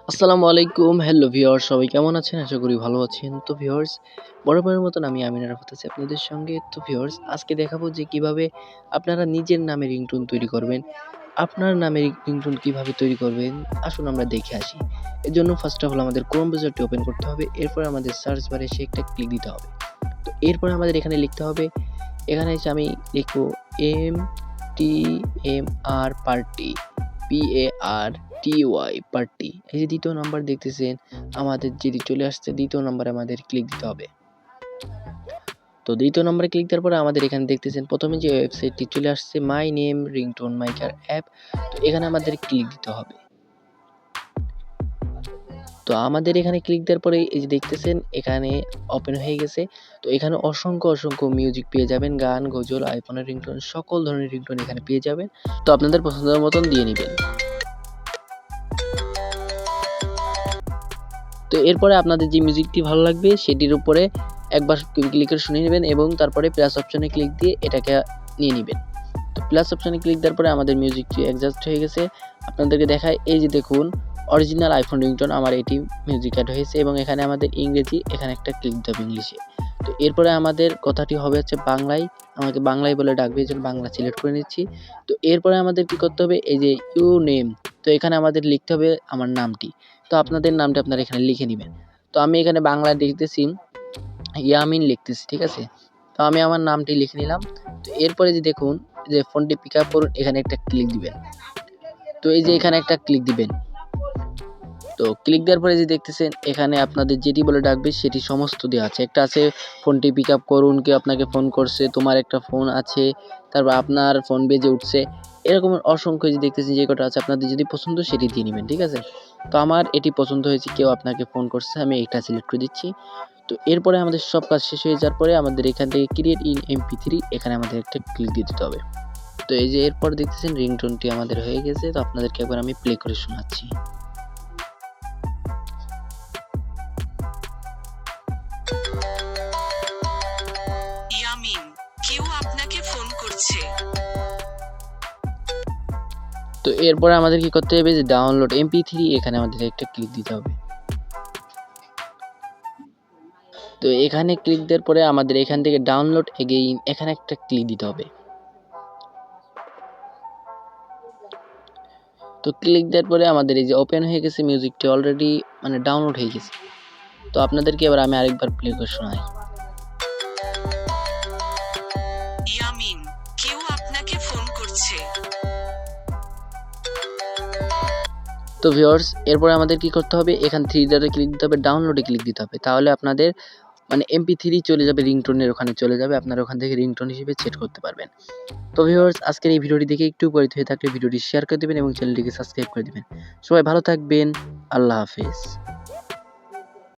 আসসালামু আলাইকুম। Hello viewers, সবাই কেমন আছেন? আশা করি ভালো আছেন। তো ভিউয়ার্স, বরাবরের মতন আমি আমিন আরাফাত আছি আপনাদের সঙ্গে। তো ভিউয়ার্স, আজকে দেখাবো যে কিভাবে আপনারা নিজের নামে রিংটোন তৈরি করবেন। আপনার নামে রিংটোন কিভাবে তৈরি করবেন? আসুন আমরা দেখে আসি। এর জন্য ফার্স্ট অফ অল আমাদের ক্রোম ব্রাউজারটি ওপেন করতে হবে। এরপরে আমাদের সার্চ বারে এসে একটা ক্লিক দিতে হবে। তো এরপরে আমাদের এখানে লিখতে হবে, এখানে এসে আমি লিখবো MTMR পার্টি, PARTY পার্টি। এই যে দ্বিতীয় নাম্বার দেখতেছেন, আমাদের যেটি চলে আসছে দ্বিতীয় নাম্বারে আমাদের ক্লিক দিতে হবে। তো দ্বিতীয় নাম্বারে ক্লিক দেওয়ার পরে আমাদের এখানে দেখতেছেন প্রথমে যে ওয়েবসাইটটি চলে আসছে my name ringtone maker app. তো এখানে আমাদের ক্লিক দিতে হবে। তো আমাদের এখানে ক্লিক দেওয়ার পরে এই যে দেখতেছেন এখানে ওপেন হয়ে গেছে। তো এখানে অসংখ্য মিউজিক পেয়ে যাবেন, গান, গজল, আইফোনের রিংটোন, সকল ধরনের রিংটোন এখানে পেয়ে যাবেন। তো আপনাদের পছন্দের মতন দিয়ে নিবেন। তো এরপরে আপনাদের যে মিউজিকটি ভালো লাগবে সেটির উপরে একবার ক্লিক করে শুনে নেবেন এবং তারপরে প্লাস অপশনে ক্লিক দিয়ে এটাকে নিয়ে নিবেন। তো প্লাস অপশনে ক্লিক দেওয়ার পরে আমাদের মিউজিকটি অ্যাডজাস্ট হয়ে গেছে। আপনাদেরকে দেখায়, এই যে দেখুন অরিজিনাল আইফোন রিংটোন আমার এটি মিউজিক অ্যাড হয়েছে এবং এখানে আমাদের ইংরেজি, এখানে একটা ক্লিক দিতে হবে ইংলিশে। তো এরপরে আমাদের কথাটি হবে হচ্ছে বাংলায়, আমাকে বাংলায় বলে ডাকবে, এই জন্য বাংলা সিলেক্ট করে নিচ্ছি। তো এরপরে আমাদের কি করতে হবে, এই যে ইউ নেম, তো এখানে আমাদের লিখতে হবে আমার নামটি। তো আপনাদের নামটা আপনারা এখানে লিখে নেবেন। তো আমি এখানে বাংলায় লিখতেছি ইয়ামিন লিখতেছি, ঠিক আছে। তো আমি আমার নামটি লিখে নিলাম। তো এরপরে যে দেখুন যে ফোনটি পিক আপ করুন, এখানে একটা ক্লিক দিবেন। তো এই যে এখানে একটা ক্লিক দিবেন। তো ক্লিক দেওয়ার পরে যে দেখতেছেন এখানে আপনাদের যেটি বলে ডাকবে সেটি সমস্ত দেওয়া আছে। একটা আছে ফোনটি পিক আপ করুন, কেউ আপনাকে ফোন করছে, তোমার একটা ফোন আছে, তারপর আপনার ফোন বেজে উঠছে, এরকম অসংখ্য যে দেখতেছেন যে কটা আছে, আপনাদের যদি পছন্দ সেটি দিয়ে নেবেন, ঠিক আছে। তো আমার এটি পছন্দ হয়েছে, কেউ আপনাকে ফোন করছে, আমি এটা সিলেক্ট করে দিচ্ছি। তো এরপরে আমাদের সব কাজ শেষ হয়ে যাওয়ার পরে আমাদের এখান থেকে ক্রিয়েট ইন MP3, এখানে আমাদের একটা ক্লিক দিয়ে দিতে হবে। তো এই যে এরপর দেখতেছেন রিংটোনটি আমাদের হয়ে গেছে। তো আপনাদেরকে একবার আমি প্লে করে শোনাচ্ছি। ইয়ামিন, কেউ আপনাকে ফোন করছে। তো এরপরে আমাদের কি করতে হবে, যে ডাউনলোড MP3, এখানে আমাদের একটা ক্লিক দিতে হবে। তো এখানে ক্লিক দেওয়ার পরে আমাদের এখান থেকে ডাউনলোড এগেইন, এখানে একটা ক্লিক দিতে হবে। তো ক্লিক দেওয়ার পরে আমাদের এই যে ওপেন হয়ে গেছে, মিউজিকটি অলরেডি মানে ডাউনলোড হয়ে গেছে। তো আপনাদেরকে এবার আমি আরেকবার প্লে করে শোনাই। ইয়ামিন, কেউ আপনাকে ফোন করছে। তো ভিউয়ার্স, এরপরে আমাদের কি করতে হবে, এখান 3 ডটে ক্লিক দিতে হবে, ডাউনলোডে ক্লিক দিতে হবে। তাহলে আপনাদের মানে MP3 চলে যাবে, রিংটোনের ওখানে চলে যাবে, আপনারা ওখান থেকে রিংটোন হিসেবে সেট করতে পারবেন। তো ভিউয়ার্স, আজকের এই ভিডিওটি দেখে একটু উপকৃত হয়ে থাকলে ভিডিওটি শেয়ার করে দিবেন এবং চ্যানেলটিকে সাবস্ক্রাইব করে দিবেন। সবাই ভালো থাকবেন। আল্লাহ হাফেজ।